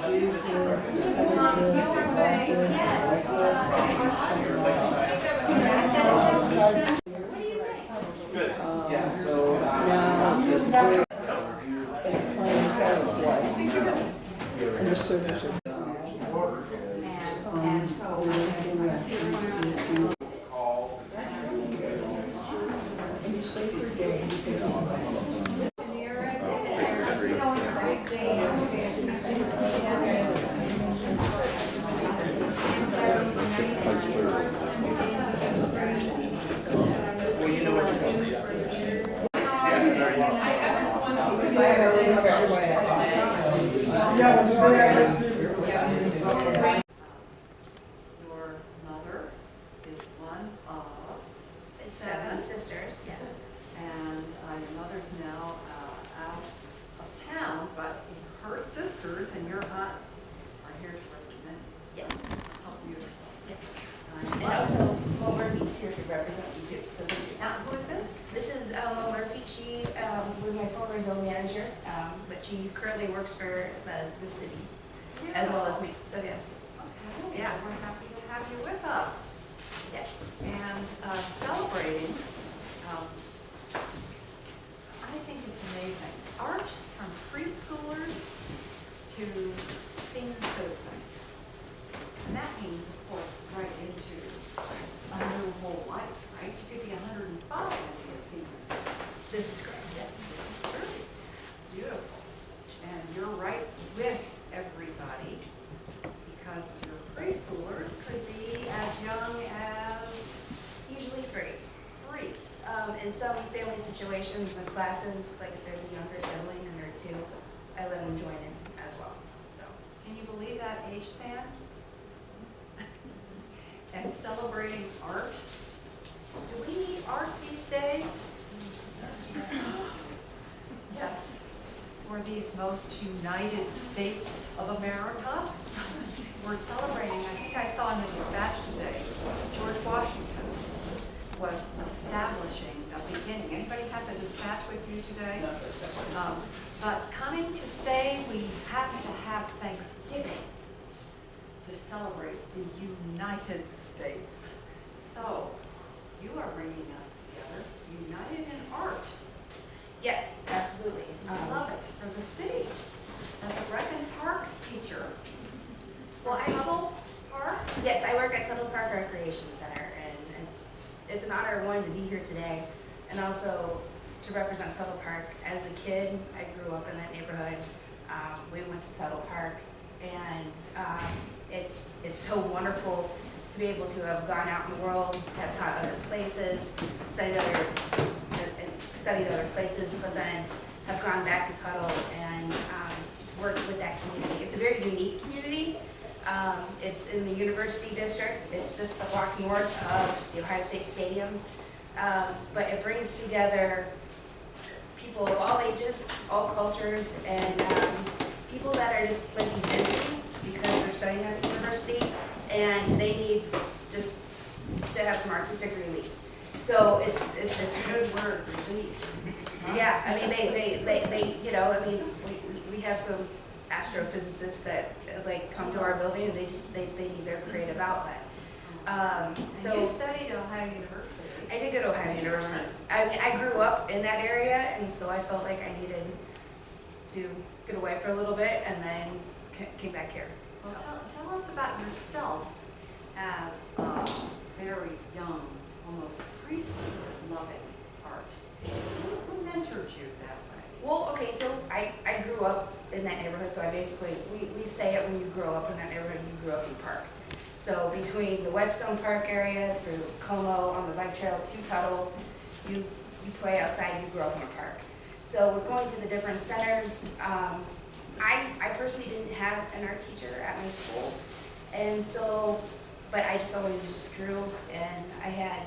Good. Yeah, so and the services. And so Your mother is one of 7 sisters, yes. and your mother's now out of town, but her sisters and your aunt are here to represent. Yes. How beautiful. Yes. I And love also, Mo Murphy's here to represent me too. So thank you. it. Now, who is this? This is Mo Murphy. She was my former zone manager, but she currently works for the city as well as me. So yes. Okay, yeah, we're happy to have you with us. Yes. And celebrating, I think it's amazing. Art from preschoolers to senior citizens. And that means, of course, right into a new whole life, right? You could be 105 and be a senior citizen. This is correct. Yes. This is really beautiful. And you're right with everybody because your preschoolers could be as young as Usually free. 3. In some family situations and classes, like if there's a younger sibling and they're 2, I let them join in as well. So. Can you believe that age span? And celebrating art. Do we need art these days? Yes. For these most United States of America. We're celebrating, I think I saw in the dispatch today, George Washington was establishing a beginning. Anybody have the dispatch with you today? But coming to say we have to have Thanksgiving to celebrate the United States. So, you are bringing us together, united in art. Yes, absolutely. I love it. For the city, as a Rec and Parks teacher. Well, Tuttle Park? Yes, I work at Tuttle Park Recreation Center, and it's an honor one to be here today, and also to represent Tuttle Park. As a kid, I grew up in that neighborhood. We went to Tuttle Park, and it's so wonderful to be able to have gone out in the world, have taught other places, studied other places, but then have gone back to Tuttle and worked with that community. It's a very unique community. It's in the University District. It's just a block north of the Ohio State Stadium. But it brings together people of all ages, all cultures, and people that are just maybe visiting because they're studying at the university and they need just to have some artistic release. So it's A good word, relief. yeah, I mean, they you know, I mean, we have some astrophysicists that like come to our building and they need their creative outlet. So And you studied at Ohio University. I did go to Ohio University. I grew up in that area, and so I felt like I needed to get away for a little bit and then came back here. Well, tell us about yourself as a very young, almost preschooler loving art. Who mentored you that way? Well, okay, so I grew up in that neighborhood, so I basically, we say it when you grow up in that neighborhood, you grew up in Park. So between the Whetstone Park area, through Como, on the bike trail to Tuttle, you play outside, you grew up in a park. So we're going to the different centers. I personally didn't have an art teacher at my school, and so, but I just always drew, and I had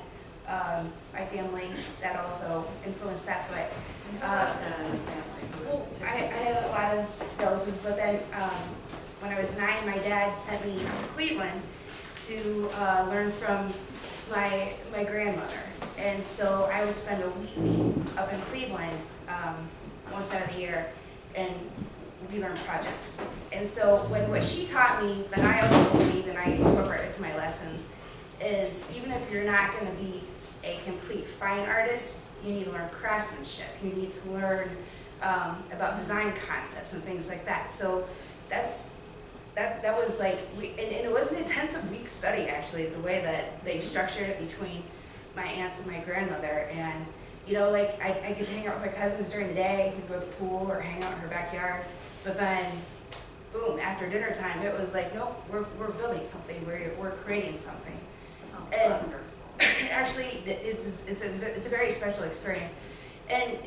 my family that also influenced that. But well, I had a lot of those, but then when I was 9, my dad sent me to Cleveland to learn from my grandmother, and so I would spend a week up in Cleveland once out of the year, and we learn projects. And so what she taught me that I also believe and I incorporate with my lessons is even if you're not going to be a complete fine artist, you need to learn craftsmanship. You need to learn about design concepts and things like that. So that was like, and it was an intensive week study actually, the way that they structured it between my aunts and my grandmother. And you know, like I could hang out with my cousins during the day, we'd go to the pool or hang out in her backyard. But then, boom, after dinner time, it was like, nope, we're building something, we're creating something. Oh, And wonderful. actually, it's a very special experience. And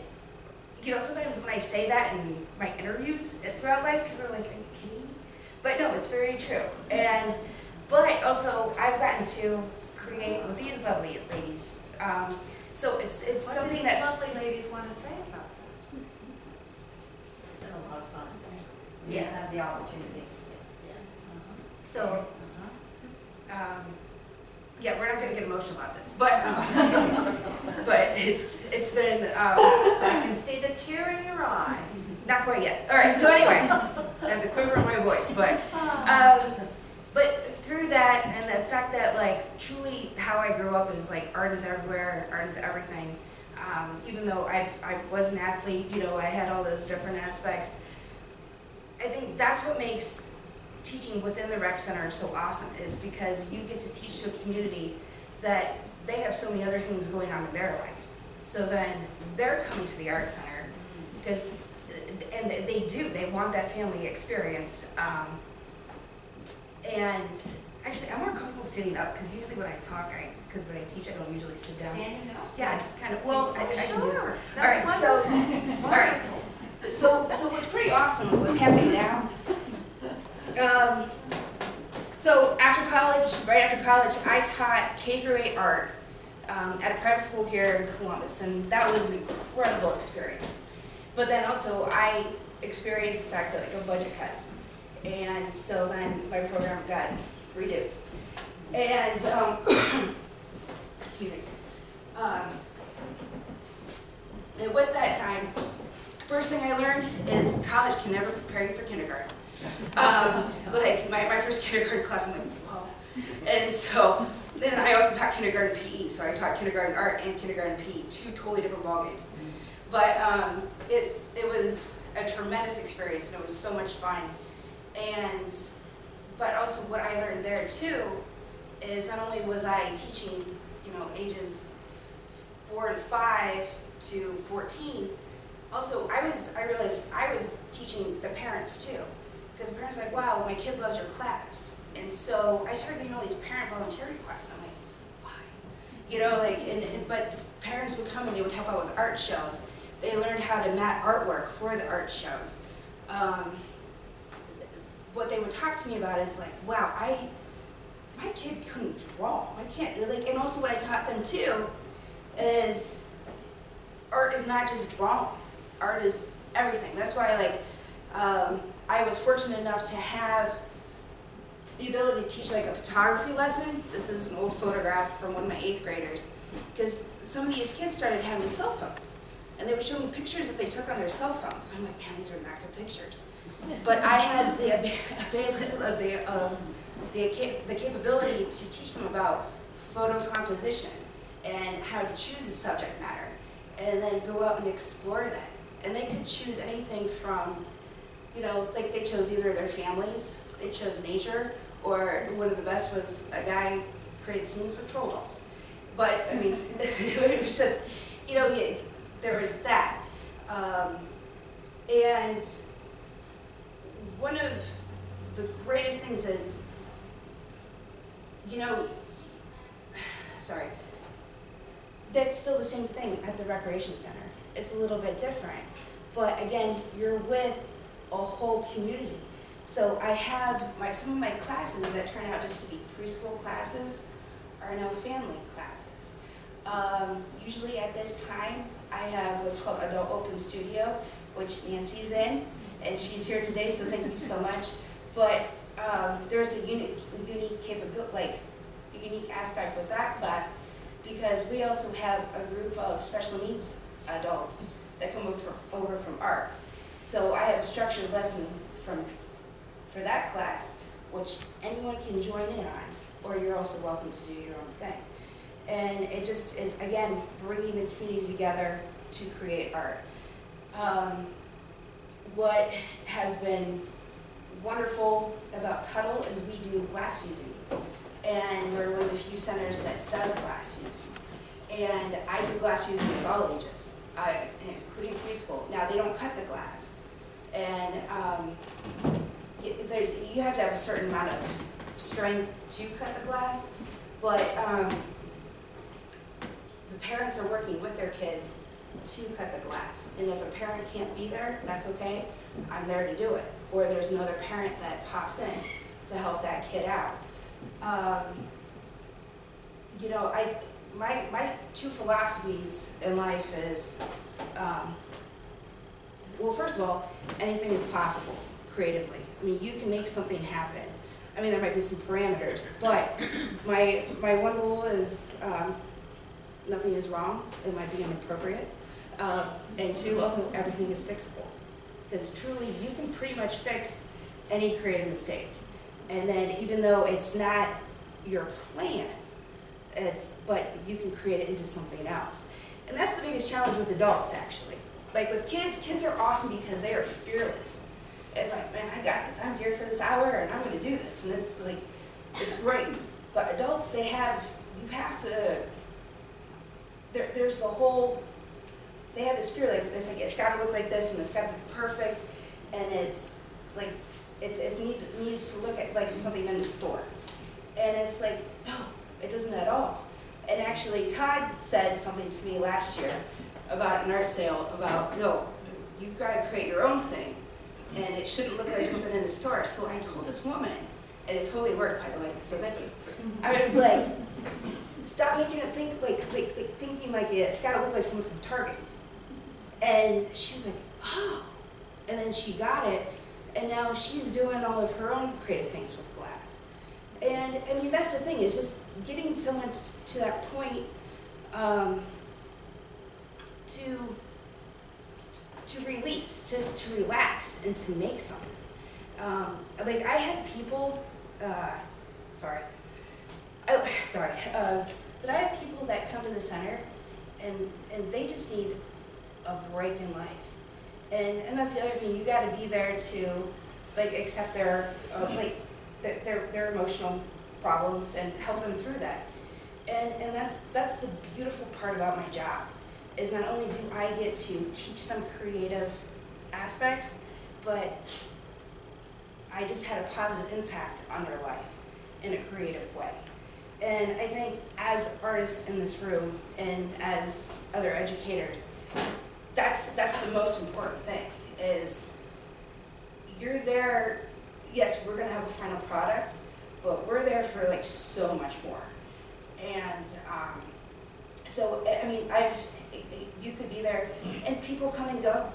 you know, sometimes when I say that in my interviews throughout life, people are like, are you kidding me? But no, it's very true. And but also, I've gotten to create with these lovely ladies. So it's What something do these that's lovely ladies want to say about that? It's been a lot of fun. Yeah. We have the opportunity. so. Uh-huh. Yeah, we're not going to get emotional about this, but but it's been I can see the tear in your eye. not quite yet. All right, so anyway, I have the quiver in my voice, but through that and the fact that like truly how I grew up is like art is everywhere, art is everything. Even though I was an athlete, you know, I had all those different aspects. I think that's what makes teaching within the rec center so awesome, is because you get to teach to a community that they have so many other things going on in their lives. So then they're coming to the art center because, and they want that family experience. And actually, I'm more comfortable standing up because usually when I talk, because when I teach, I don't usually sit down. Standing up? Yeah, I just kind of, well, I can do this. Sure, All right, that's so, wonderful. all right. So what's pretty awesome, what's happening now, so right after college, I taught K-8 art at a private school here in Columbus, and that was an incredible experience. But then also, I experienced the fact that like a budget cuts, and so then my program got reduced. And excuse me. And with that time, first thing I learned is college can never prepare you for kindergarten. Like my first kindergarten class, I'm like, whoa. And so then I also taught kindergarten PE, so I taught kindergarten art and kindergarten PE, two totally different ballgames. But it was a tremendous experience, and it was so much fun. But also what I learned there too is not only was I teaching, you know, ages 4 and 5 to 14. Also, I realized I was teaching the parents too, because the parents were like, wow, my kid loves your class. And so I started getting all these parent volunteer requests, and I'm like, why? You know, like, but parents would come and they would help out with art shows. They learned how to mat artwork for the art shows. What they would talk to me about is like, wow, my kid couldn't draw. I can't, like, and also what I taught them too is art is not just drawing. Art is everything. That's why, like, I was fortunate enough to have the ability to teach like a photography lesson. This is an old photograph from one of my 8th graders, because some of these kids started having cell phones, and they were showing me pictures that they took on their cell phones. And I'm like, man, these are not good pictures. But I had the capability to teach them about photo composition and how to choose a subject matter, and then go out and explore that. And they could choose anything from, you know, like they chose either their families, they chose nature, or one of the best was a guy created scenes with troll dolls. But I mean, it was just, you know, there was that. And one of the greatest things is, you know, sorry, that's still the same thing at the recreation center. It's a little bit different, but again, you're with a whole community. So I have some of my classes that turn out just to be preschool classes are now family classes. Usually at this time, I have what's called Adult Open Studio, which Nancy's in, and she's here today, so thank you so much. But there's a unique capability, like a unique aspect with that class, because we also have a group of special needs adults that come over from ARC. So I have a structured lesson for that class, which anyone can join in on, or you're also welcome to do your own thing. And it's again, bringing the community together to create art. What has been wonderful about Tuttle is we do glass fusing. And we're one of the few centers that does glass fusing. And I do glass fusing with all ages, including preschool. Now, they don't cut the glass. And you have to have a certain amount of strength to cut the glass. But the parents are working with their kids to cut the glass. And if a parent can't be there, that's okay. I'm there to do it. Or there's another parent that pops in to help that kid out. You know, my two philosophies in life is, well, first of all, anything is possible creatively. I mean, you can make something happen. I mean, there might be some parameters, but my one rule is nothing is wrong. It might be inappropriate. And two, also, everything is fixable. Because truly, you can pretty much fix any creative mistake. And then even though it's not your plan, but you can create it into something else. And that's the biggest challenge with adults, actually. Like with kids are awesome because they are fearless. It's like, man, I got this. I'm here for this hour and I'm gonna do this. And it's like, it's great. But adults, you have to, there's the whole, they have this fear, like, it's gotta look like this and it's gotta be perfect. And it's like, it needs to look at like something in the store. And it's like, no, it doesn't at all. And actually, Todd said something to me last year about an art sale, about, no, you've got to create your own thing. And it shouldn't look like something in the store. So I told this woman, and it totally worked, by the way, so thank you. I was like, stop making it think thinking like it's got to look like something from Target. And she was like, oh. And then she got it. And now she's doing all of her own creative things with glass. And I mean, that's the thing, is just getting someone to that point to release, just to relax and to make something. Like I had people, but I have people that come to the center and they just need a break in life. And that's the other thing, you gotta be there to like accept their their emotional problems and help them through that. And that's the beautiful part about my job, is not only do I get to teach them creative aspects, but I just had a positive impact on their life in a creative way. And I think as artists in this room and as other educators, that's the most important thing, is you're there, yes, we're gonna have a final product, but we're there for like so much more. And so, I mean, you could be there and people come and go.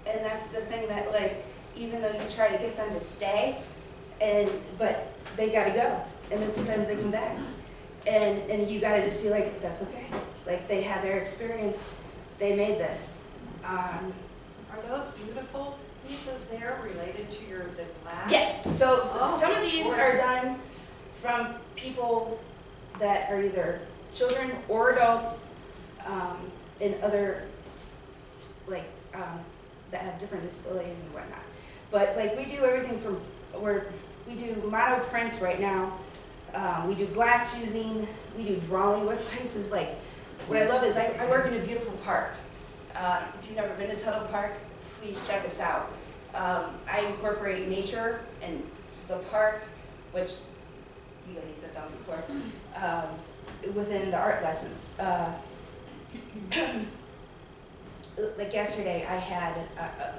And that's the thing, that like, even though you try to get them to stay, but they gotta go. And then sometimes they come back. And you gotta just be like, that's okay. Like, they had their experience, they made this. Are those beautiful pieces there related to the glass? Yes, so some of these are done from people that are either children or adults, and other, like, that have different disabilities and whatnot. But like, we do everything from, we do mono prints right now, we do glass fusing, we do drawing. What's nice is like, what I love is I work in a beautiful park. If you've never been to Tuttle Park, please check us out. I incorporate nature and the park, which you ladies have done before, within the art lessons. Like yesterday, I had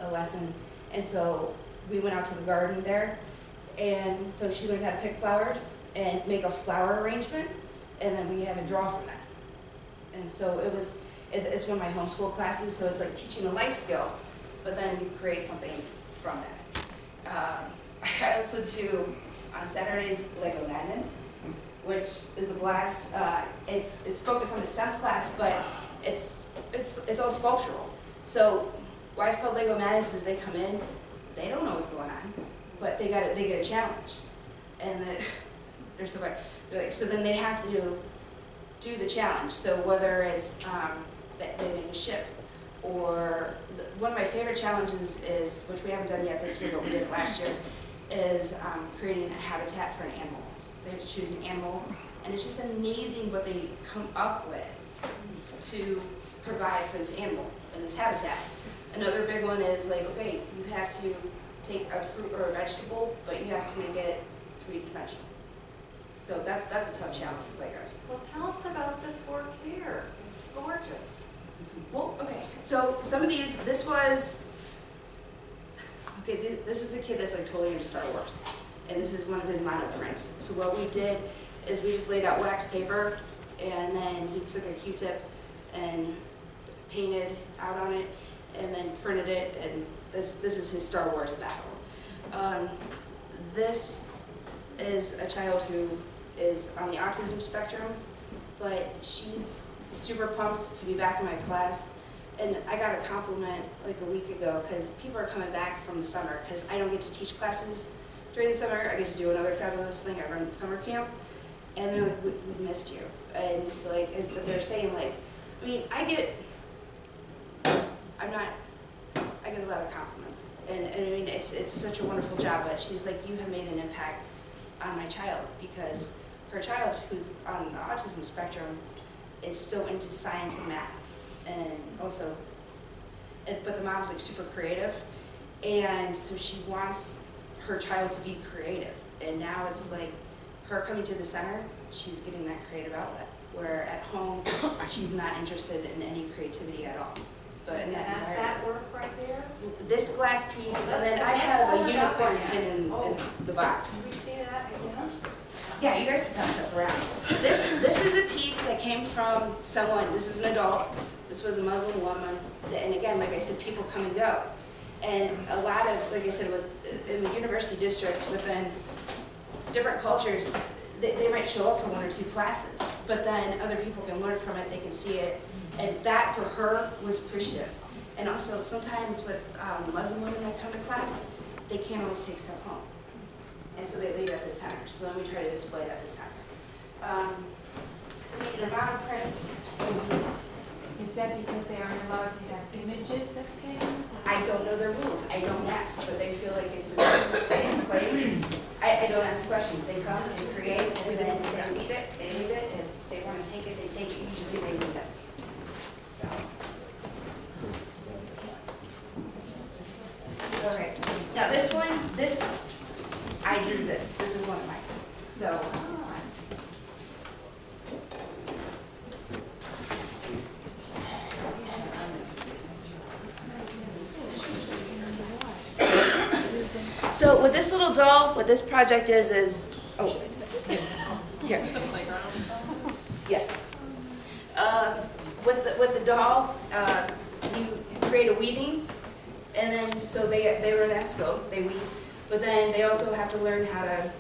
a lesson, and so we went out to the garden there, and so she learned how to pick flowers and make a flower arrangement, and then we had to draw from that. And so it's one of my homeschool classes, so it's like teaching a life skill, but then you create something from that. I also do, on Saturdays, Lego Madness, which is a blast. It's focused on the STEM class, but it's all sculptural. So why it's called Lego Madness is they come in, they don't know what's going on, but they get a challenge, and they're so like, so then they have to do the challenge. So whether it's that they make a ship, or one of my favorite challenges is, which we haven't done yet this year, but we did it last year, is creating a habitat for an animal. So you have to choose an animal, and it's just amazing what they come up with to provide for this animal in this habitat. Another big one is like, okay, you have to take a fruit or a vegetable, but you have to make it three-dimensional. So that's a tough challenge with Legos. Well, tell us about this work here. It's gorgeous. Well, okay, so some of these, this is a kid that's like totally into Star Wars. And this is one of his monoprints. So what we did is we just laid out wax paper, and then he took a Q-tip and painted out on it, and then printed it, and this is his Star Wars battle. This is a child who is on the autism spectrum, but she's super pumped to be back in my class. And I got a compliment like a week ago because people are coming back from the summer because I don't get to teach classes during the summer. I get to do another fabulous thing. I run summer camp, and they're like, we missed you. And like, but they're saying like, I mean, I get a lot of compliments, and I mean, it's such a wonderful job, but she's like, you have made an impact on my child, because her child, who's on the autism spectrum, is so into science and math, and also, but the mom's like super creative, and so she wants her child to be creative, and now it's like, her coming to the center, she's getting that creative outlet, where at home, she's not interested in any creativity at all. But in that That's that work right there? This glass piece, and then I have a unicorn pin in the box. Can we see that again? Yeah, you guys can pass that around. This is a piece that came from someone, this is an adult, this was a Muslim woman, and again, like I said, people come and go. And a lot of, like I said, in the university district, within different cultures, they might show up for 1 or 2 classes, but then other people can learn from it, they can see it, and that for her was appreciative. And also, sometimes with Muslim women that come to class, they can't always take stuff home. And so they leave it at the center, so then we try to display it at the center. Some of these are monoprints, some of these, Is that because they aren't allowed to have images of things? I don't know their rules, I don't ask, but they feel like it's a safe place. I don't ask questions, they come, they create, and then they leave it, if they want to take it, they take it, usually they leave it. So. Okay, now this one, I drew this is one of mine, so. So with this little doll, what this project is, oh, here. Yes. With the doll, you create a weaving, and then, so they learn that skill, they weave, but then they also have to learn how to,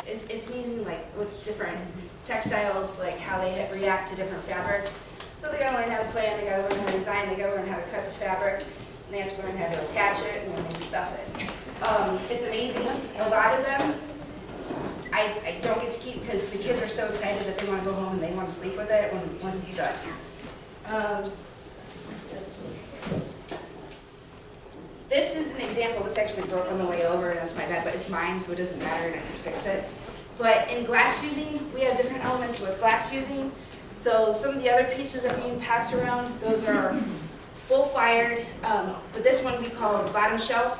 it's amazing, like, with different textiles, like how they react to different fabrics. So they gotta learn how to plan, they gotta learn how to design, they gotta learn how to cut the fabric, and they have to learn how to attach it, and then they stuff it. It's amazing. A lot of them, I don't get to keep, because the kids are so excited that they want to go home and they want to sleep with it once it's done. Let's see. This is an example. This actually broke on the way over, and that's my bad, but it's mine, so it doesn't matter, and I can fix it. But in glass fusing, we have different elements with glass fusing. So some of the other pieces that are being passed around, those are full-fired, but this one we call the bottom shelf,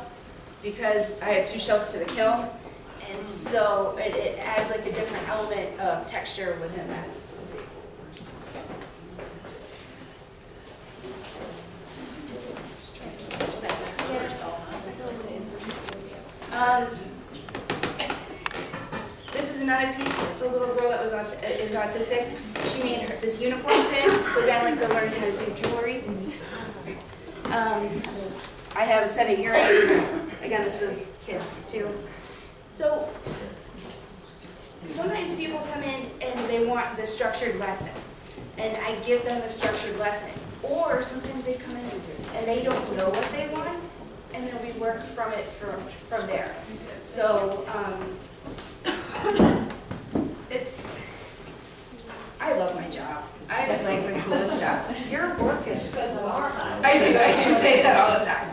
because I have 2 shelves to the kiln, and so it adds like a different element of texture within that. This is another piece. It's a little girl that is autistic. She made this unicorn pin, so again, like they're learning how to do jewelry. I have a set of earrings. Again, this was kids too. So sometimes people come in and they want the structured lesson, and I give them the structured lesson. Or sometimes they come in and and they don't know what they want, and then we work from it from there. So I love my job. I have like the coolest job. Your work is alarming. I do say that all the time.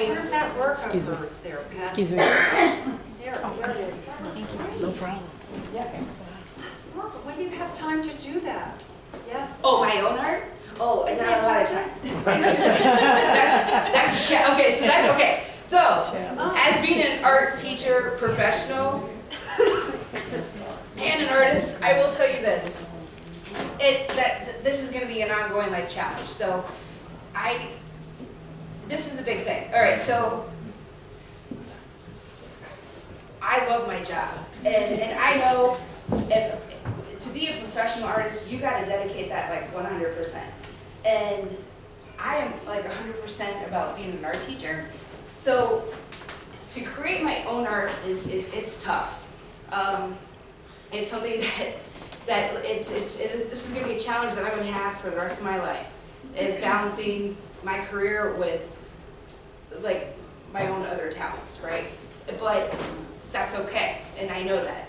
Where's that work of Excuse me. hers there, Pat? Excuse me. There it is. No problem. Yeah. Look, when do you have time to do that? Yes. Oh, my own art? Oh, it's not a lot of time. that's a chat. Okay, so that's okay. So, as being an art teacher professional and an artist, I will tell you this. This is going to be an ongoing life challenge. So, this is a big thing. All right, so I love my job, and I know to be a professional artist, you got to dedicate that like 100%. And I am like 100% about being an art teacher. So to create my own art it's tough. It's something that this is going to be a challenge that I'm going to have for the rest of my life. Is balancing my career with like my own other talents, right? But that's okay, and I know that.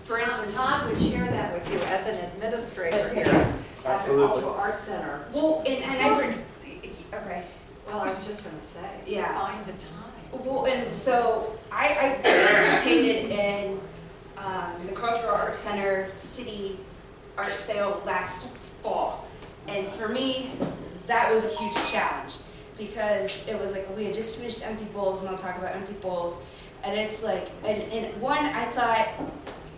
For instance, Todd would share that with you as an administrator here at the Absolutely. Cultural Arts Center. well, and I would, okay. Well, I was just going to say, Yeah. find the time. Well, and so I participated in the Cultural Arts Center City Art Sale last fall. And for me, that was a huge challenge because it was like we had just finished Empty Bowls, and I'll talk about Empty Bowls. And it's like, and one, I thought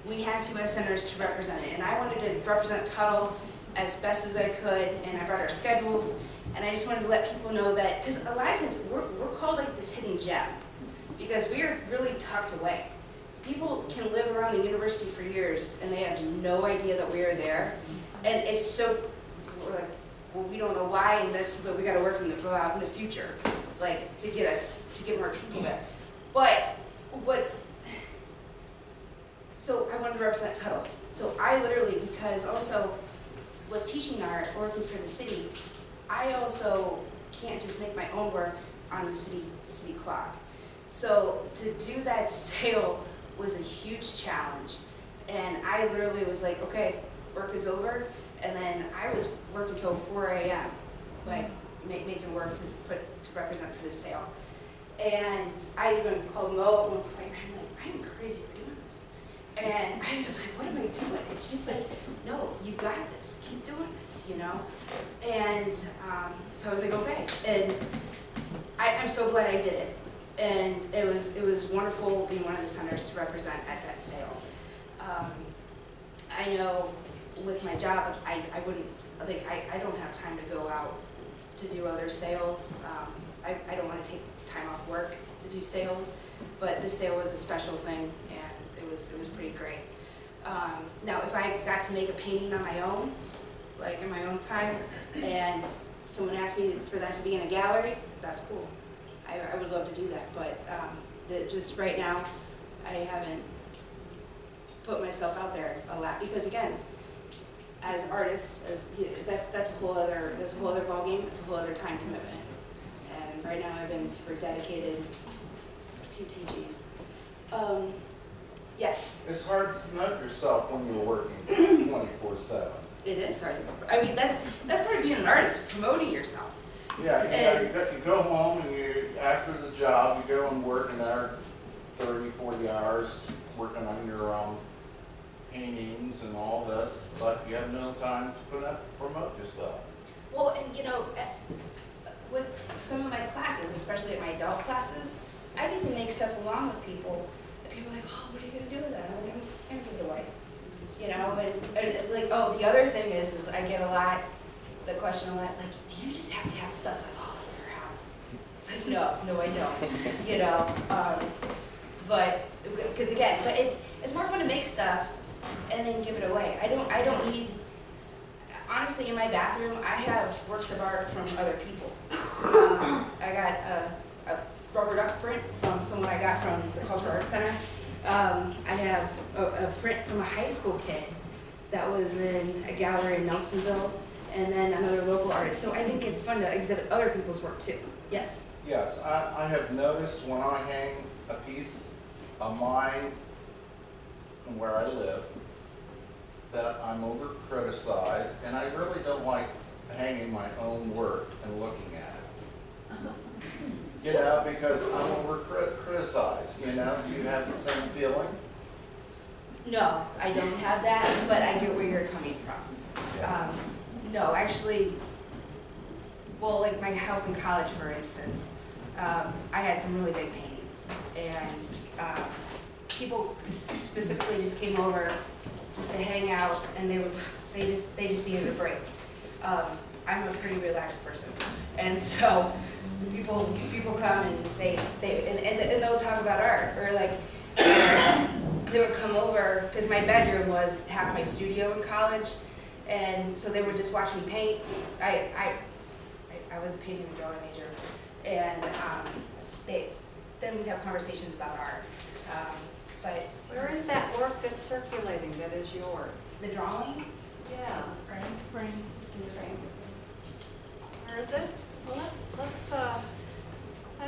we had two as centers to represent it. And I wanted to represent Tuttle as best as I could, and I brought our schedules. And I just wanted to let people know that, because a lot of times we're called like this hidden gem, because we are really tucked away. People can live around the university for years, and they have no idea that we are there. And it's so, we're like, well, we don't know why, and but we got to work in the future, like to get more people there. But so I wanted to represent Tuttle. So I literally, because also with teaching art, working for the city, I also can't just make my own work on the city clock. So to do that sale was a huge challenge. And I literally was like, okay, work is over. And then I was working till 4 a.m., like making work to represent for this sale. And I even called Mo at one point, and I'm like, I'm crazy for doing this. And I was like, what am I doing? And she's like, no, you got this. Keep doing this, you know? And so I was like, okay. And I'm so glad I did it. And it was wonderful being one of the centers to represent at that sale. I know with my job, I wouldn't, like, I don't have time to go out to do other sales. I don't want to take time off work to do sales, but this sale was a special thing, and it was pretty great. Now, if I got to make a painting on my own, like in my own time, and someone asked me for that to be in a gallery, that's cool. I would love to do that, but just right now, I haven't put myself out there a lot, because again, as artists, that's a whole other ballgame. It's a whole other time commitment. And right now, I've been super dedicated to teaching. Yes. It's hard to promote yourself when you're working 24/7. It is hard. I mean, that's part of being an artist, promoting yourself. Yeah, you go home and after the job, you go and work another 30, 40 hours working on your paintings and all this, but you have no time to promote yourself. Well, and you know, with some of my classes, especially at my adult classes, I get to make stuff along with people. And people are like, oh, what are you going to do with that? I'm like, I'm just going to give it away. You know, and like, oh, the other thing is I get the question a lot, like, do you just have to have stuff like all over your house? It's like, no, I don't. You know, but because again, but it's more fun to make stuff and then give it away. I don't need. Honestly, in my bathroom, I have works of art from other people. I got a rubber duck print from someone I got from the Cultural Arts Center. I have a print from a high school kid that was in a gallery in Nelsonville, and then another local artist. So I think it's fun to exhibit other people's work too. Yes. Yes, I have noticed when I hang a piece of mine where I live, that I'm over criticized, and I really don't like hanging my own work and looking at it. You know, because I'm over criticized, you know, do you have the same feeling? No, I don't have that, but I get where you're coming from. No, actually, well, like my house in college, for instance, I had some really big paintings, and people specifically just came over just to hang out, and they just needed a break. I'm a pretty relaxed person, and so people come and they'll talk about art, or like they would come over because my bedroom was half my studio in college, and so they would just watch me paint. I was a painting and drawing major, and then we'd have conversations about art. But Where is that work that's circulating that is yours? the drawing, Yeah. frame, see the frame. Where is it? Well, let's have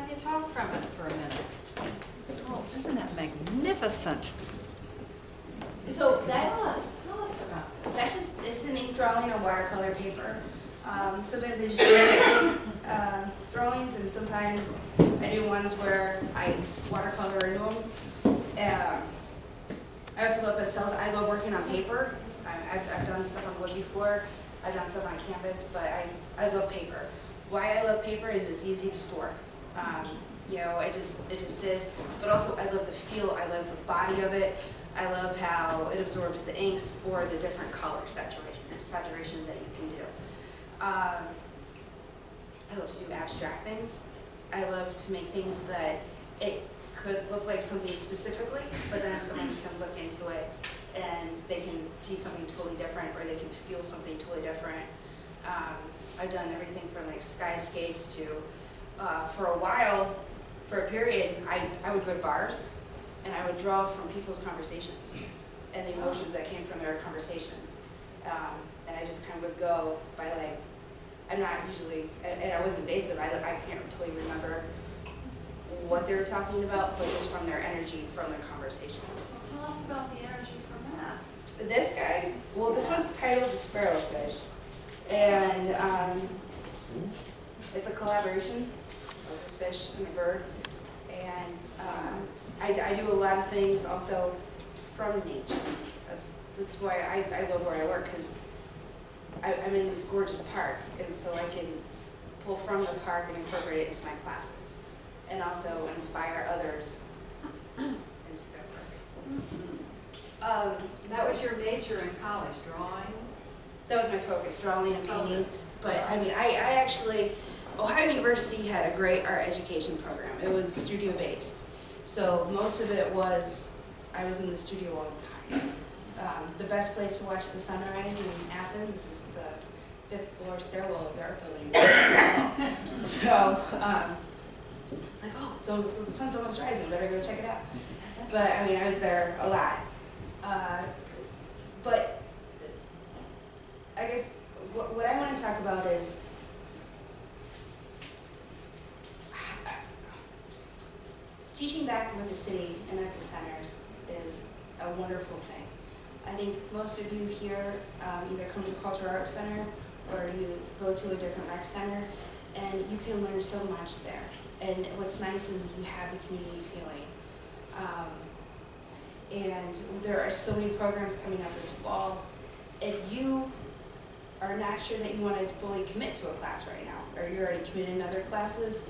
you talk from it for a minute. Oh, isn't that magnificent? So that Tell us about it. that's just, it's an ink drawing on watercolor paper. Sometimes I just do drawings, and sometimes I do ones where I watercolor into them. I also love pastels. I love working on paper. I've done stuff on wood before. I've done stuff on canvas, but I love paper. Why I love paper is it's easy to store. You know, it just is. But also I love the feel. I love the body of it. I love how it absorbs the inks or the different color saturations that you can do. I love to do abstract things. I love to make things that it could look like something specifically, but then someone can look into it and they can see something totally different, or they can feel something totally different. I've done everything from like skyscapes to, for a while, for a period, I would go to bars and I would draw from people's conversations and the emotions that came from their conversations. And I just kind of would go by like, I'm not usually, and I was invasive, I can't totally remember what they were talking about, but just from their energy, from their conversations. Well, tell us about the energy from that. This guy, well, this one's titled The Sparrowfish, and it's a collaboration of a fish and a bird, and I do a lot of things also from nature. That's why I love where I work, because I'm in this gorgeous park, and so I can pull from the park and incorporate it into my classes, and also inspire others into their work. That was your major in college, drawing? That was my focus, drawing and painting. Oh, But I mean, I actually, Ohio University had a great art education program. It was studio based. So most of it was, I was in the studio all the time. The best place to watch the sunrise in Athens is the 5th floor stairwell of the art building. So it's like, oh, so the sun's almost rising, better go check it out. But I mean, I was there a lot. But I guess what I want to talk about is teaching back with the city and at the centers is a wonderful thing. I think most of you here either come to the Cultural Arts Center or you go to a different rec center, and you can learn so much there. And what's nice is you have the community feeling. And there are so many programs coming up this fall. If you are not sure that you want to fully commit to a class right now, or you're already committed in other classes,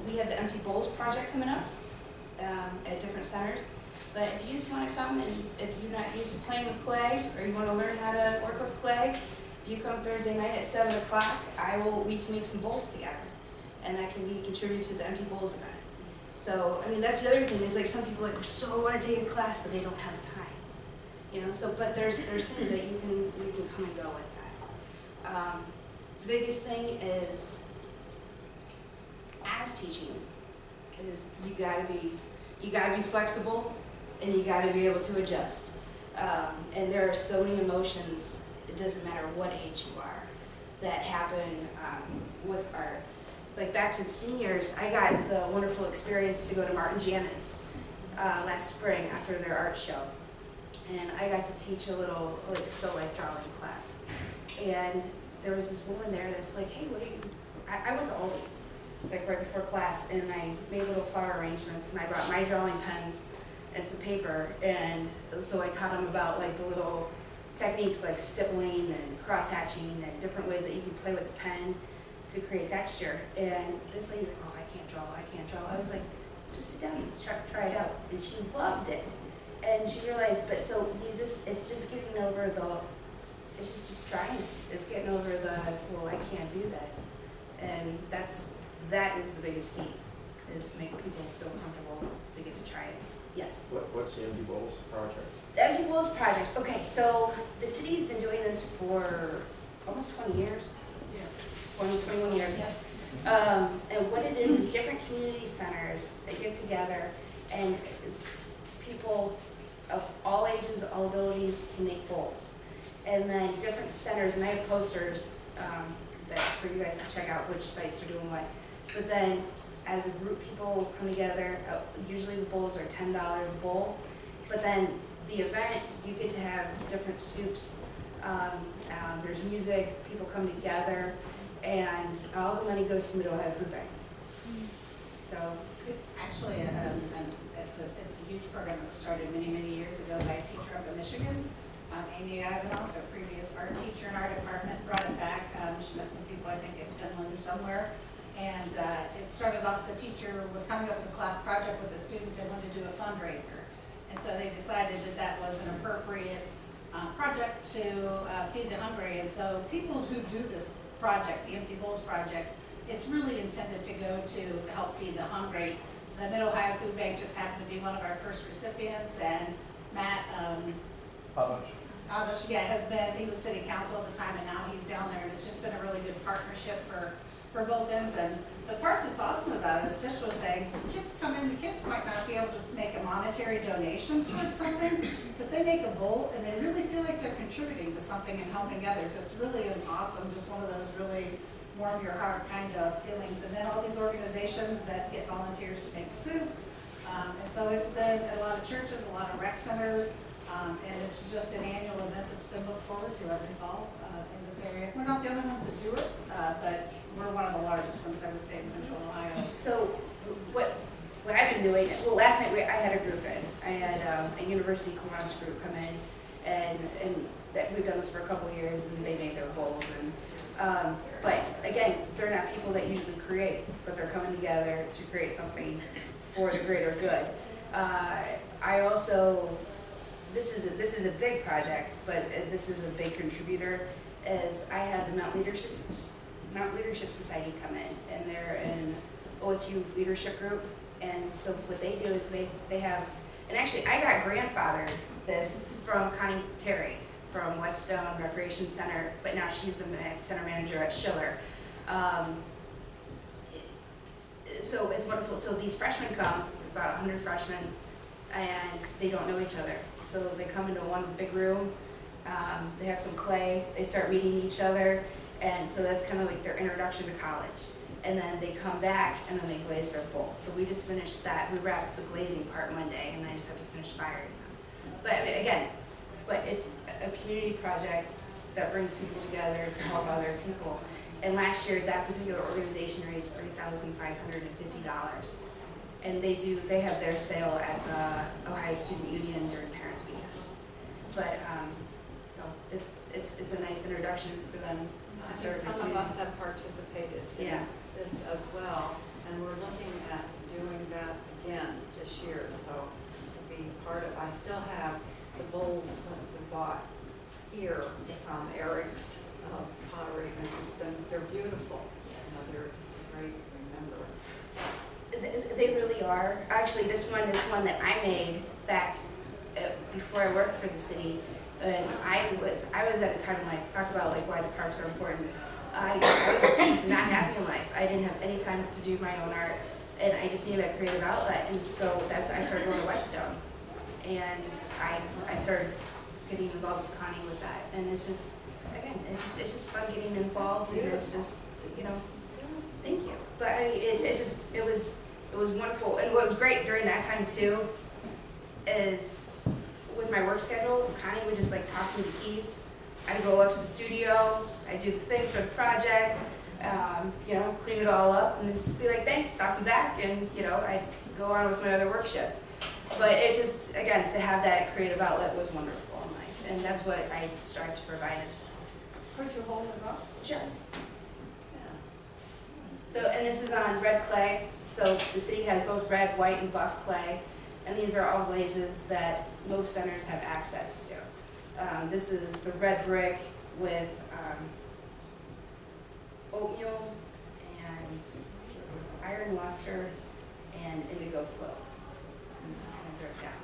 we have the Empty Bowls project coming up at different centers. But if you just want to come, and if you're not used to playing with clay, or you want to learn how to work with clay, if you come Thursday night at 7 o'clock, we can make some bowls together. And that can be contributed to the Empty Bowls event. So, I mean, that's the other thing, is like some people like so want to take a class, but they don't have time. You know, so, but there's things that you can come and go with that. The biggest thing is, as teaching, is you gotta be flexible, and you gotta be able to adjust. And there are so many emotions it doesn't matter what age you are, that happen with art. Like back to the seniors, I got the wonderful experience to go to Martin Jana's last spring after their art show. And I got to teach a little like still life drawing class. And there was this woman there that's like, hey, what are you, I went to Aldi's, like right before class, and I made little flower arrangements, and I brought my drawing pens and some paper, and so I taught them about like the little techniques like stippling and cross-hatching and different ways that you can play with the pen to create texture. And this lady's like, oh, I can't draw. I was like, just sit down and try it out. And she loved it. And she realized, but so it's just getting over it's just trying it. It's getting over well, I can't do that. And that is the biggest key, is to make people feel comfortable to get to try it. Yes? What's the Empty Bowls project? The Empty Bowls project. Okay, so the city's been doing this for almost 20 years. 21 years. And what it is different community centers that get together, and people of all ages, all abilities can make bowls. And then different centers, and I have posters that for you guys to check out which sites are doing what. But then as a group, people come together. Usually the bowls are $10 a bowl. But then the event, you get to have different soups. There's music, people come together, and all the money goes to Middle Ohio Food Bank. So it's actually it's a huge program that was started many years ago by a teacher up in Michigan, Amy Ivanoff, a previous art teacher in our department, brought it back. She met some people, I think, in Finland or somewhere. And it started off, the teacher was coming up with a class project with the students and wanted to do a fundraiser. And so they decided that was an appropriate project to feed the hungry. And so people who do this project, the Empty Bowls project, it's really intended to go to help feed the hungry. The Mid Ohio Food Bank just happened to be one of our first recipients, and Matt Adosh, has been, he was city council at the time, and now he's down there, and it's just been a really good partnership for both ends. And the part that's awesome about it, as Tish was saying, kids come in, the kids might not be able to make a monetary donation towards something, but they make a bowl and they really feel like they're contributing to something and helping others. So it's really an awesome, just one of those really warm your heart kind of feelings. And then all these organizations that get volunteers to make soup. And so it's been a lot of churches, a lot of rec centers, and it's just an annual event that's been looked forward to every fall in this area. We're not the only ones that do it, but we're one of the largest ones, I would say, in Central Ohio. So what I've been doing, well, last night I had a group in. I had a University Kiwanis group come in, and that we've done this for a couple of years, and they made their bowls. And but again, they're not people that usually create, but they're coming together to create something for the greater good. I also, this is a big project, but this is a big contributor, is I have the Mount Leadership Society come in, and they're an OSU leadership group. And so what they do is they have, and actually I got grandfathered this from Connie Terry from Whetstone Recreation Center, but now she's the center manager at Schiller. So it's wonderful. So these freshmen come, about 100 freshmen, and they don't know each other. So they come into one big room, they have some clay, they start meeting each other, and so that's kind of like their introduction to college. And then they come back and then they glaze their bowl. So we just finished that. We wrapped the glazing part Monday, and I just have to finish firing them. But I mean, again, it's a community project that brings people together to help other people. And last year, that particular organization raised $3,550. And they have their sale at the Ohio Student Union during Parents Weekends. But so it's a nice introduction for them to serve the community. Some of us have participated in this as well, and we're looking at doing that again this year. So to be part of, I still have the bowls that we bought here from Eric's pottery, and they're beautiful. They're just a great remembrance. They really are. Actually, this one is one that I made back before I worked for the city, and I was at a time in life, talk about like why the parks are important. I was just not happy in life. I didn't have any time to do my own art, and I just needed that creative outlet. And so that's when I started going to Whetstone, and I started getting involved with Connie with that. And it's just, again, it's just fun getting involved, and it's just, you know, thank you. But I mean, it was wonderful. And what was great during that time too is with my work schedule, Connie would just like toss me the keys. I'd go up to the studio, I'd do the thing for the project, you know, clean it all up, and just be like, thanks, toss it back, and, you know, I'd go on with my other work shift. But it just, again, to have that creative outlet was wonderful in life, and that's what I strive to provide as well. Could you hold it up? Sure. So, and this is on red clay, so the city has both red, white, and buff clay, and these are all glazes that most centers have access to. This is the red brick with oatmeal and it was iron luster and indigo flow. And just kind of drip down.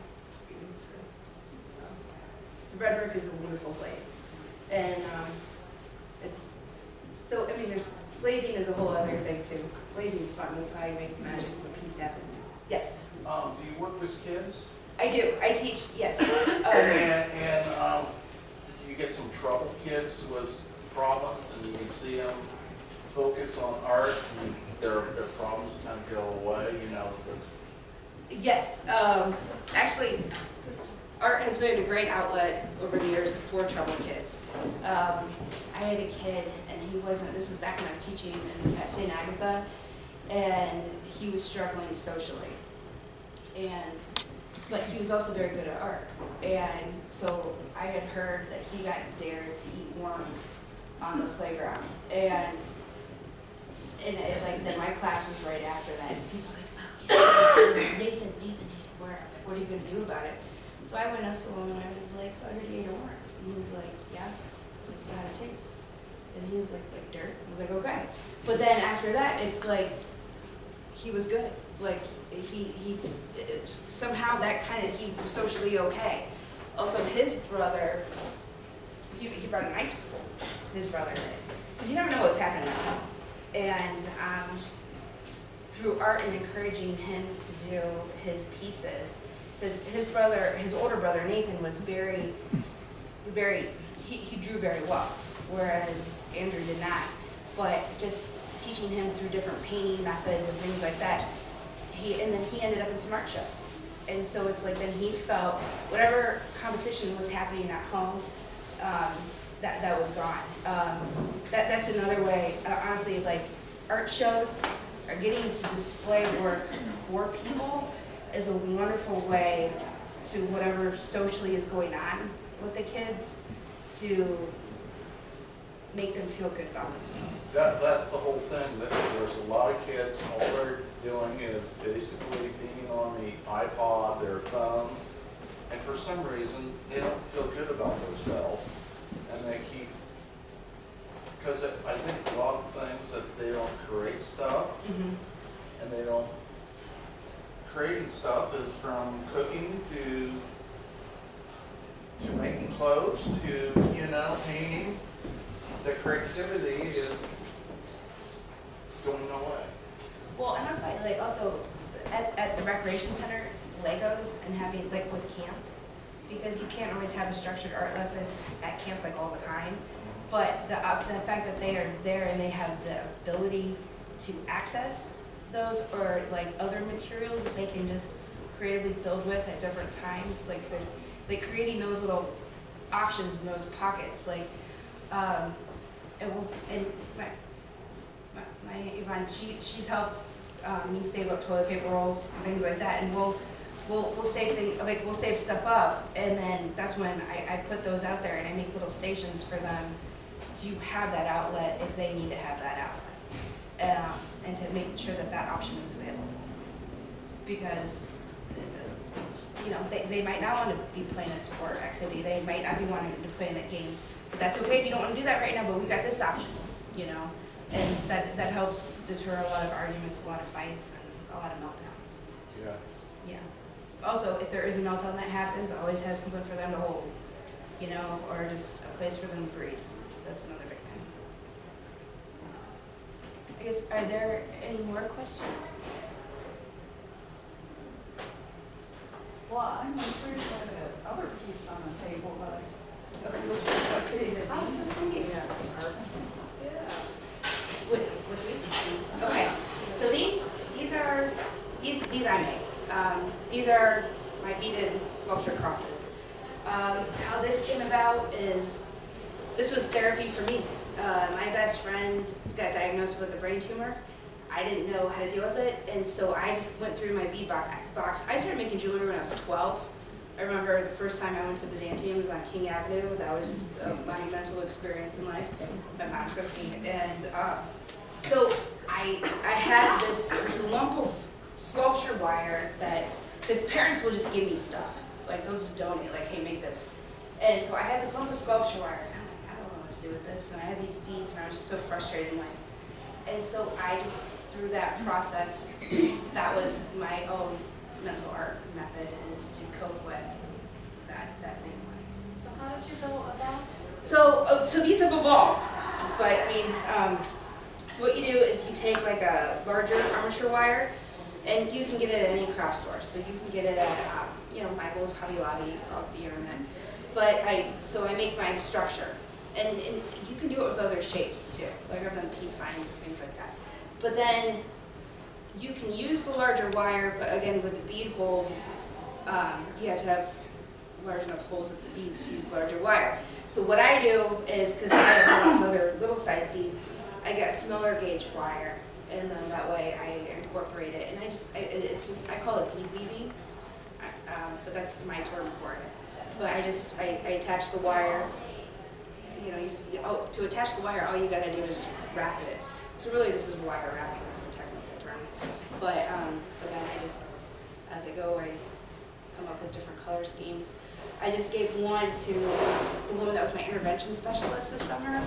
So, the red brick is a wonderful glaze. And it's, so I mean there's, glazing is a whole other thing too. Glazing is fun, that's how you make the magic of the piece happen. Yes? Do you work with kids? I do, I teach, yes. And you get some troubled kids with problems, and you can see them focus on art, and their problems kind of go away, you know. Yes, actually, art has been a great outlet over the years for troubled kids. I had a kid, and he wasn't, this is back when I was teaching at St. Agatha, and he was struggling socially. But he was also very good at art. And so I had heard that he got dared to eat worms on the playground. And it, like, then my class was right after that. And people were like, oh, yeah, Nathan, where? Like, what are you going to do about it? So I went up to him and I was like, so I heard you ate a worm. And he was like, yeah. I was like, so how'd it taste? And he was like dirt. I was like, okay. But then after that, it's like, he was good. Like, somehow that kind of, he was socially okay. Also, his brother, he brought a knife to school, his brother did. Because you never know what's happening at home. And through art and encouraging him to do his pieces, his older brother, Nathan, was very, he drew very well, whereas Andrew did not. But just teaching him through different painting methods and things like that, and then he ended up in some art shows. And so it's like then he felt whatever competition was happening at home, that was gone. That's another way, honestly, like art shows are getting to display work for people is a wonderful way to whatever socially is going on with the kids to make them feel good about themselves. That's the whole thing. There's a lot of kids, all they're doing is basically being on the iPod, their phones, and for some reason, they don't feel good about themselves. And they keep, because I think a lot of things that they don't create stuff, and they don't, creating stuff is from cooking to making clothes to, you know, painting. The creativity is going away. Well, and that's why, like, also at the recreation center, Legos and having, like, with camp, because you can't always have a structured art lesson at camp, like, all the time. But the fact that they are there and they have the ability to access those or, like, other materials that they can just creatively build with at different times, like, there's, like, creating those little options in those pockets, like, and my Yvonne, she's helped me save up toilet paper rolls and things like that, and we'll save things, like we'll save stuff up, and then that's when I put those out there and I make little stations for them to have that outlet if they need to have that outlet, and to make sure that that option is available, because you know they might not want to be playing a sport activity, they might not be wanting to play in that game. But that's okay if you don't want to do that right now, but we've got this option, you know? And that helps deter a lot of arguments, a lot of fights, and a lot of meltdowns. Yeah. Yeah. Also, if there is a meltdown that happens, always have something for them to hold, you know, or just a place for them to breathe. That's another big thing. I guess, are there any more questions? Well, I'm intrigued by the other piece on the table, but I was just thinking that. With these beads. Okay, so these I made. These are my beaded sculpture crosses. How this came about is, this was therapy for me. My best friend got diagnosed with a brain tumor. I didn't know how to deal with it, and so I just went through my bead box. I started making jewelry when I was 12. I remember the first time I went to Byzantium was on King Avenue. That was just a monumental experience in life. My mom's cooking, and so I had this lump of sculpture wire that, because parents will just give me stuff, like they'll just donate, like, hey, make this. And so I had this lump of sculpture wire, and I'm like, I don't know what to do with this. And I had these beads, and I was just so frustrated in life. And so I just, through that process, that was my own mental art method, is to cope with that thing in life. So how did you go about? So these have evolved, but I mean, so what you do is you take like a larger armature wire, and you can get it at any craft store. So you can get it at, Michael's, Hobby Lobby, off the internet. But I make my structure, and you can do it with other shapes too. Like I've done peace signs and things like that. But then you can use the larger wire, but again with the bead holes, you have to have large enough holes at the beads to use larger wire. So what I do is, because I have all these other little size beads, I get a smaller gauge wire, and then that way I incorporate it. And I call it bead weaving, but that's my term for it. But I attach the wire. To attach the wire, all you gotta do is just wrap it. So really, this is wire wrapping. That's the technical term. But then I just, as I go, I come up with different color schemes. I just gave one to the woman that was my intervention specialist this summer,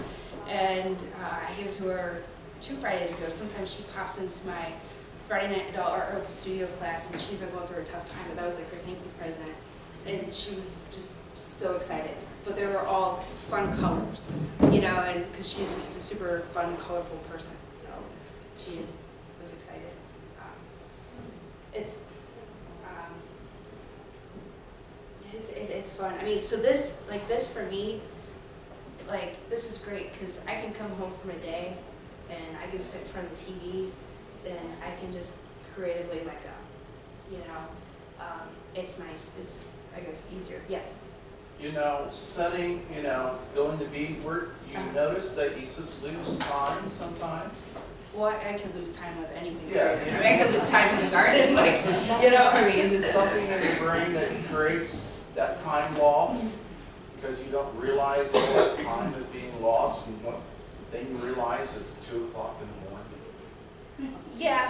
and I gave it to her 2 Fridays ago. Sometimes she pops into my Friday night adult art open studio class, and she's been going through a tough time, but that was like her thank you present. And she was just so excited. But they were all fun colors, and because she's just a super fun, colorful person. So she just was excited. It's fun. I mean, so this for me, this is great because I can come home from a day and I can sit in front of the TV and I can just creatively let go, it's nice. It's, I guess, easier. Yes. Setting, doing the bead work, you notice that you just lose time sometimes? Well, I can lose time with anything. Yeah. I mean, I can lose time in the garden, There's something in your brain that creates that time loss because you don't realize that time is being lost, and what then you realize is 2 o'clock in the morning. Yeah,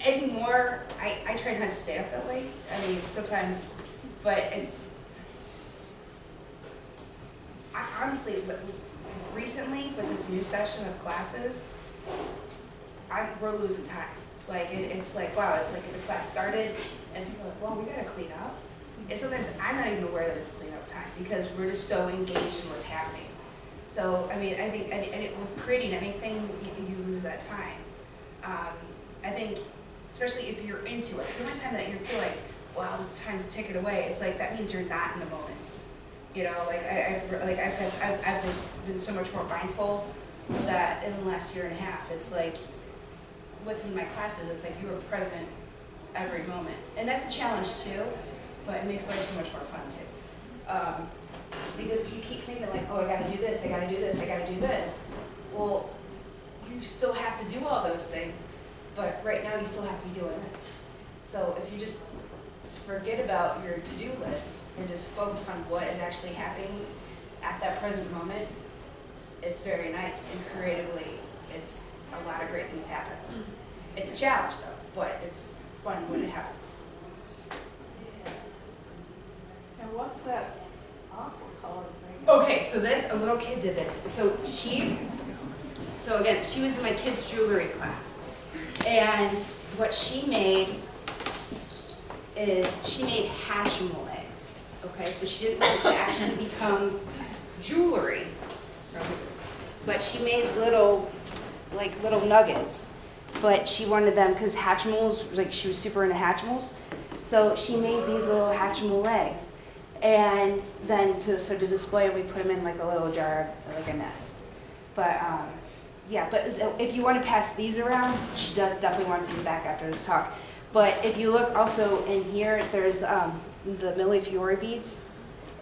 anymore, I try not to stay up that late. I mean, sometimes, but I honestly, recently, with this new session of classes, we're losing time. It's like, wow, it's like the class started, and people are like, well, we gotta clean up. And sometimes I'm not even aware that it's cleanup time because we're just so engaged in what's happening. So, I mean, I think with creating anything, you lose that time. I think, especially if you're into it, the one time that you feel like, wow, the time's ticking away, it's like that means you're not in the moment. I've just been so much more mindful that in the last year and a half, it's like within my classes, it's like you are present every moment, and that's a challenge too. But it makes life so much more fun too. Because if you keep thinking like, oh, I gotta do this, I gotta do this, I gotta do this, well, you still have to do all those things, but right now you still have to be doing this. So if you just forget about your to-do list and just focus on what is actually happening at that present moment, it's very nice, and creatively, it's a lot of great things happen. It's a challenge though, but it's fun when it happens. And what's that aqua color thing? Okay, so a little kid did this. So again, she was in my kids' jewelry class. And what she made is she made Hatchimal eggs. Okay, so she didn't want it to actually become jewelry. But she made little nuggets. But she wanted them, because Hatchimals, she was super into Hatchimals. So she made these little Hatchimal eggs. And then to display them, we put them in like a little jar, like a nest. But yeah, but if you want to pass these around, she definitely wants these back after this talk. But if you look also in here, there's the Millefiori beads,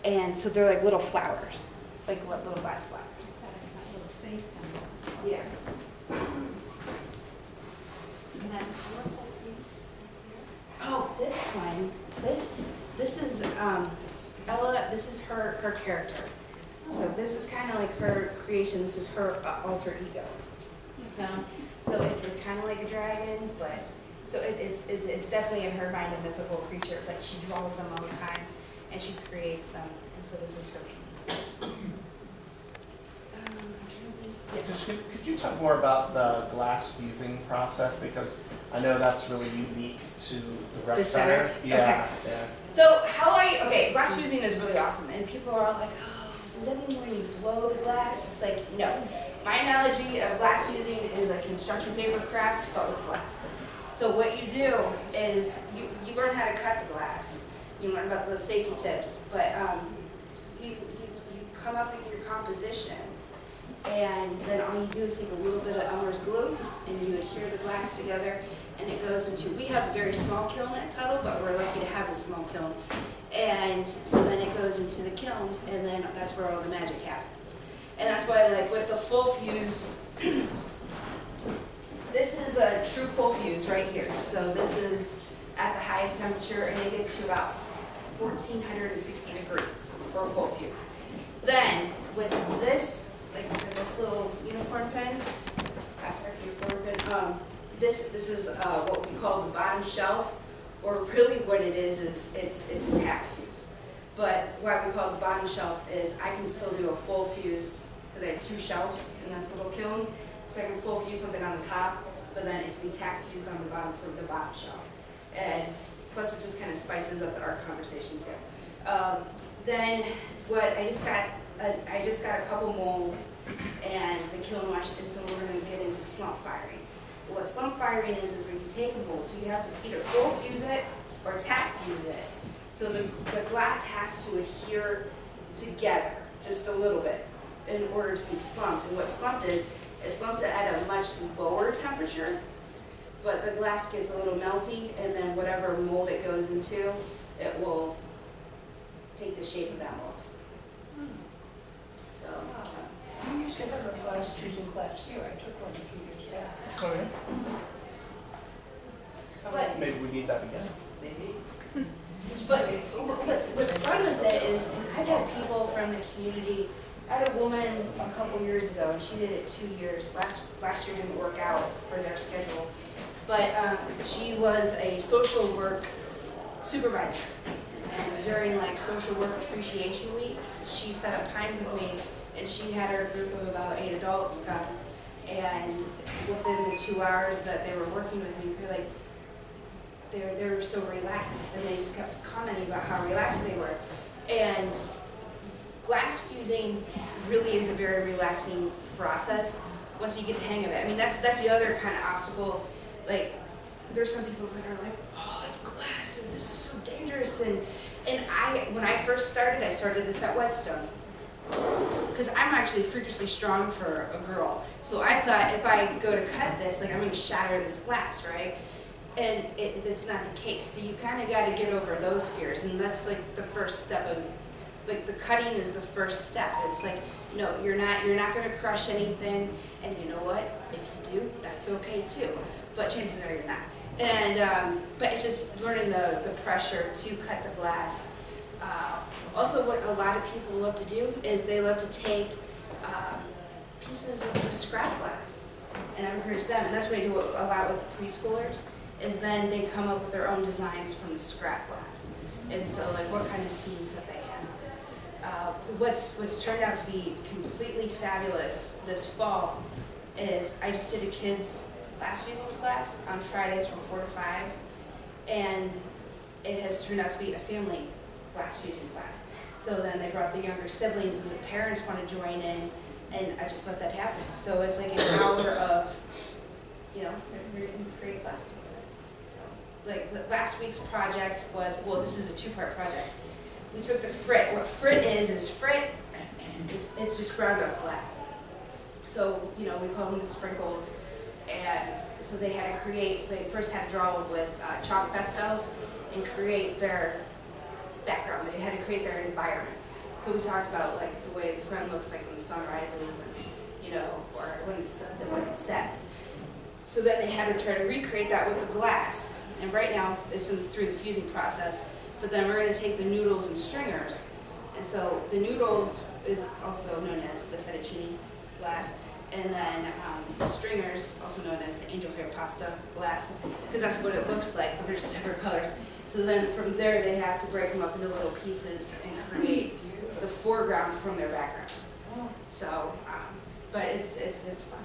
and so they're like little flowers, like little glass flowers. That is that little face on it. Yeah. And that colorful piece. Oh, this one, this is Ella. This is her character. So this is kind of like her creation. This is her alter ego. So it's kind of like a dragon, but so it's definitely in her mind a mythical creature. But she draws them all the time, and she creates them. And so this is her painting. Yes. Could you talk more about the glass fusing process, because I know that's really unique to the rec The center? centers. Yeah, yeah. So glass fusing is really awesome, and people are all like, oh, does that mean when you blow the glass? It's like, no. My analogy of glass fusing is like construction paper crafts, but with glass. So what you do is you learn how to cut the glass. You learn about the safety tips, but you come up with your compositions, and then all you do is take a little bit of Elmer's glue, and you adhere the glass together, and it goes into, we have a very small kiln at Tuttle, but we're lucky to have a small kiln. And so then it goes into the kiln, and then that's where all the magic happens. And that's why, like, with the full fuse, this is a true full fuse right here. So this is at the highest temperature, and it gets to about 1460 degrees for a full fuse. Then, with this, like this little unicorn pen, this is what we call the bottom shelf, or really what it is it's a tack fuse. But why we call it the bottom shelf is I can still do a full fuse, because I have two shelves in this little kiln, so I can full fuse something on the top, but then it can be tack fused on the bottom for the bottom shelf. And plus it just kind of spices up the art conversation too. Then what I just got a couple molds and the kiln wash, and so we're going to get into slump firing. What slump firing is when you take a mold, so you have to either full fuse it or tack fuse it. So the glass has to adhere together just a little bit in order to be slumped. And what slumped is, it slumps it at a much lower temperature, but the glass gets a little melty, and then whatever mold it goes into, it will take the shape of that mold. So, You used to have a glass fusing class here. I took one a few years back. Oh, yeah. but Maybe we need that again. But what's fun with it is I've had people from the community. I had a woman a couple years ago, and she did it 2 years. Last year didn't work out for their schedule, but she was a social work supervisor. And during like social work appreciation week, she set up times with me, and she had her group of about 8 adults come. And within the 2 hours that they were working with me, they're like, they were so relaxed, and they just kept commenting about how relaxed they were. And glass fusing really is a very relaxing process once you get the hang of it. I mean, that's the other kind of obstacle. Like, there's some people that are like, oh, it's glass, and this is so dangerous. And when I first started, I started this at Whetstone, because I'm actually freakishly strong for a girl. So I thought if I go to cut this, like, I'm going to shatter this glass, right? And it's not the case. So you kind of got to get over those fears, and that's like the first step of, like, the cutting is the first step. It's like, no, you're not going to crush anything, and you know what? If you do, that's okay too. But chances are you're not. And but it's just learning the pressure to cut the glass. Also, what a lot of people love to do is they love to take pieces of the scrap glass, and I encourage them, and that's what I do a lot with the preschoolers, is then they come up with their own designs from the scrap glass. And so, like, what kind of scenes that they have. What's turned out to be completely fabulous this fall is I just did a kids glass fusing class on Fridays from 4 to 5, and it has turned out to be a family glass fusing class. So then they brought the younger siblings, and the parents want to join in, and I just let that happen. So it's like an hour of, you know, create glass together. So, like, last week's project was, well, this is a 2-part project. we took the frit. What frit is frit, it's just ground up glass. So, you know, we call them the sprinkles. And so they had to create, they first had to draw with chalk pastels and create their background. They had to create their environment. So we talked about like the way the sun looks like when the sun rises, and you know, or when it sets. So then they had to try to recreate that with the glass. And right now it's through the fusing process. But then we're going to take the noodles and stringers. And so the noodles is also known as the fettuccine glass. And then the stringers, also known as the angel hair pasta glass, because that's what it looks like, but they're just different colors. So then from there they have to break them up into little pieces and create the foreground from their background. So, but it's fun.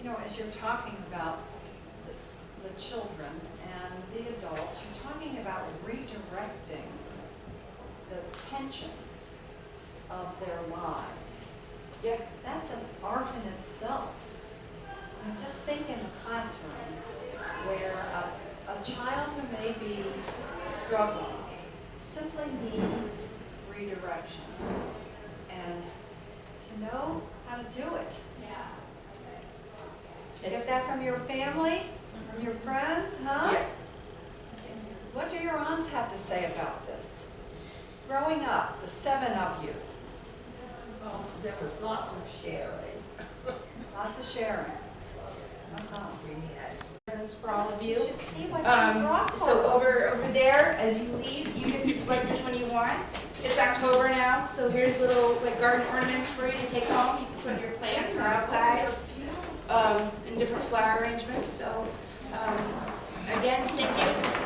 You know, as you're talking about the children and the adults, you're talking about redirecting the tension of their lives. Yeah. That's an art in itself. I'm just thinking a classroom where a child who may be struggling simply needs redirection and to know how to do it. Yeah. You get that from your family, from your friends, huh? Yeah. What do your aunts have to say about this? Growing up, the 7 of you, Oh, there was lots of sharing. lots of sharing. Presents for all of you. You should see what you brought for So us. over there, as you leave, you get to select which one you want. It's October now, so here's little like garden ornaments for you to take home. You can put your plants or outside, in different flower arrangements. So again, thank you.